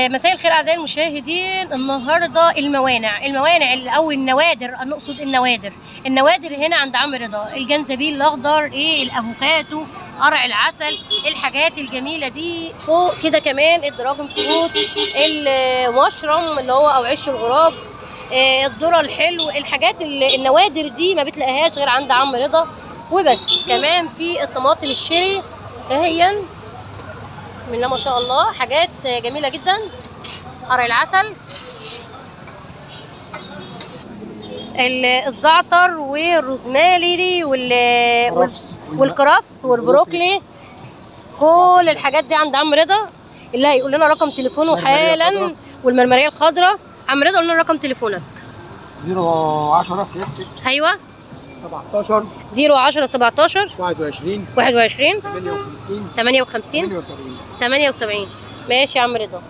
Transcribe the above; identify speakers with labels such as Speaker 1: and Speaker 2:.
Speaker 1: مساء الخير اعزائي المشاهدين. النهارده الموانع او النوادر، نقصد النوادر هنا عند عم رضا. الجنزبيل الاخضر، الافوكاتو، قرع العسل، الحاجات الجميله دي. فوق كده كمان الدراجون فروت، المشروم اللي هو او عيش الغراب، الذره الحلو. الحاجات النوادر دي ما بتلاقيهاش غير عند عم رضا وبس. كمان في الطماطم الشيري اهي، بسم الله ما شاء الله، حاجات جميله جدا. قرع العسل، الزعتر والروزماري والكرفس والبروكلي، كل الحاجات دي عند عم رضا. اللي هيقول لنا رقم تليفونه حالا، والمرمريه الخضراء. عم رضا قول لنا رقم تليفونك.
Speaker 2: 010 6
Speaker 1: ايوه
Speaker 2: 17
Speaker 1: 010 17
Speaker 2: 21
Speaker 1: 58
Speaker 2: 58
Speaker 1: 58
Speaker 2: 78.
Speaker 1: 78. ماشي يا عم رضا.